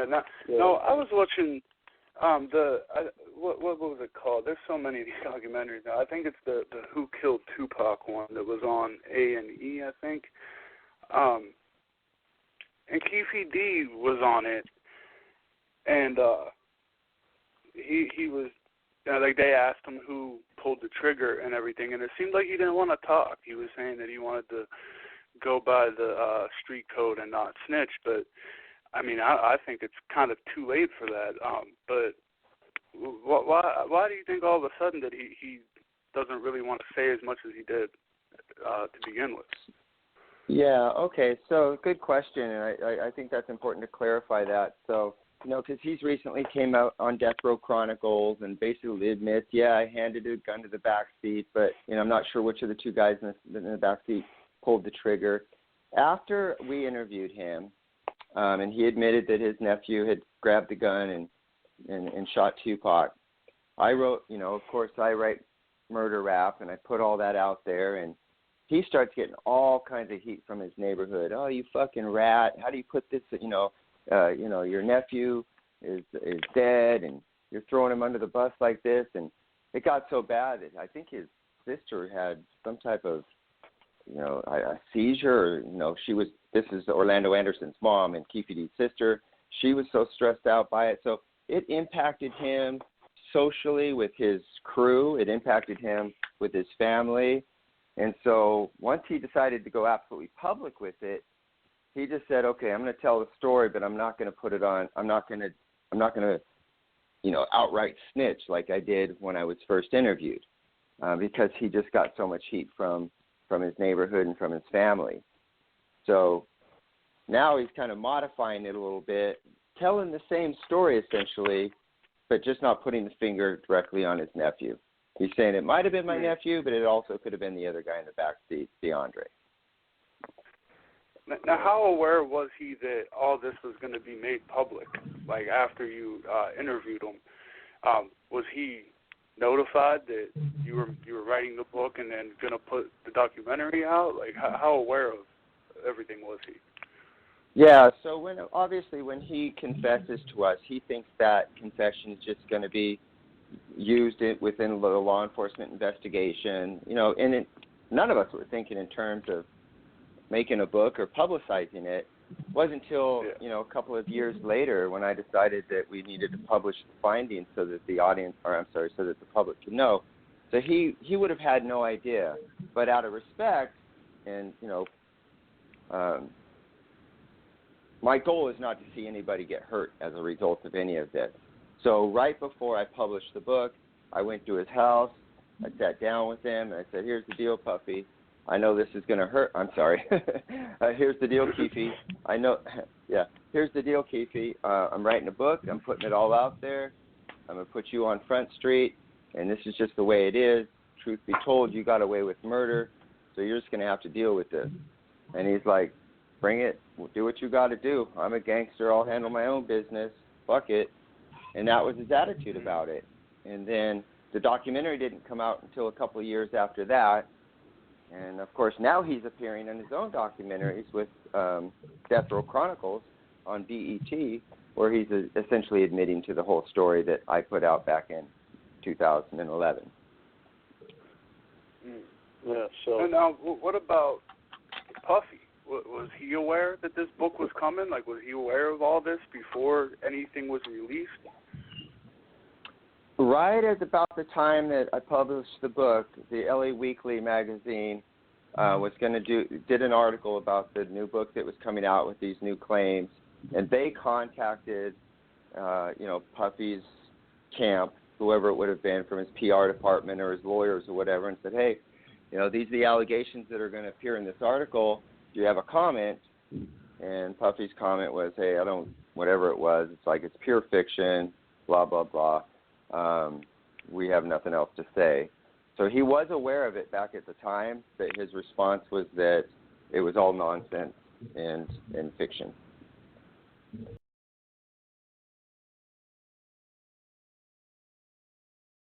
Yeah. No, I was watching what was it called? There's so many of these documentaries now. I think it's the Who Killed Tupac one that was on A&E, I think. And Keefe D was on it, and he was like they asked him who pulled the trigger and everything, and it seemed like he didn't want to talk. He was saying that he wanted to go by the street code and not snitch, but I mean, I think it's kind of too late for that. But why do you think all of a sudden that he doesn't really want to say as much as he did to begin with? Yeah, okay, so good question, and I think that's important to clarify that. So, because he's recently came out on Death Row Chronicles and basically admits, yeah, I handed a gun to the back seat, but, I'm not sure which of the two guys in the back seat pulled the trigger. After we interviewed him, and he admitted that his nephew had grabbed the gun and shot Tupac, I wrote, of course I write murder rap, and I put all that out there, and he starts getting all kinds of heat from his neighborhood. Oh, you fucking rat! How do you put this? Your nephew is dead, and you're throwing him under the bus like this. And it got so bad that I think his sister had some type of, a seizure. Or, this is Orlando Anderson's mom and Keefe D's sister. She was so stressed out by it. So it impacted him socially with his crew. It impacted him with his family. And so once he decided to go absolutely public with it, he just said, okay, I'm going to tell the story, but I'm not going to put it on. I'm not going to, outright snitch like I did when I was first interviewed, because he just got so much heat from his neighborhood and from his family. So now he's kind of modifying it a little bit, telling the same story essentially, but just not putting the finger directly on his nephew. He's saying it might have been my nephew, but it also could have been the other guy in the back seat, DeAndre. Now, how aware was he that all this was going to be made public? Like, after you interviewed him, was he notified that you were writing the book and then going to put the documentary out? Like, how aware of everything was he? Yeah, so when he confesses to us, he thinks that confession is just going to be used within the law enforcement investigation, and none of us were thinking in terms of making a book or publicizing it. It wasn't until, a couple of years later when I decided that we needed to publish the findings so that so that the public could know. So he would have had no idea, but out of respect and, my goal is not to see anybody get hurt as a result of any of this. So right before I published the book, I went to his house, I sat down with him, and I said, here's the deal, Puffy. I know this is going to hurt. I'm sorry. Here's the deal, Keefe. Here's the deal, Keefe. I'm writing a book. I'm putting it all out there. I'm going to put you on Front Street, and this is just the way it is. Truth be told, you got away with murder, so you're just going to have to deal with this. And he's like, bring it. Do what you got to do. I'm a gangster. I'll handle my own business. Fuck it. And that was his attitude about it. And then the documentary didn't come out until a couple of years after that. And, of course, now he's appearing in his own documentaries with Death Row Chronicles on BET, where he's essentially admitting to the whole story that I put out back in 2011. Yeah, so. And now, what about Puffy? Was he aware that this book was coming? Like, was he aware of all this before anything was released? Right at about the time that I published the book, the LA Weekly magazine did an article about the new book that was coming out with these new claims, and they contacted, Puffy's camp, whoever it would have been from his PR department or his lawyers or whatever, and said, hey, these are the allegations that are going to appear in this article. Do you have a comment? And Puffy's comment was, hey, whatever it was, it's like it's pure fiction, blah, blah, blah. We have nothing else to say. So he was aware of it back at the time, but his response was that it was all nonsense and fiction.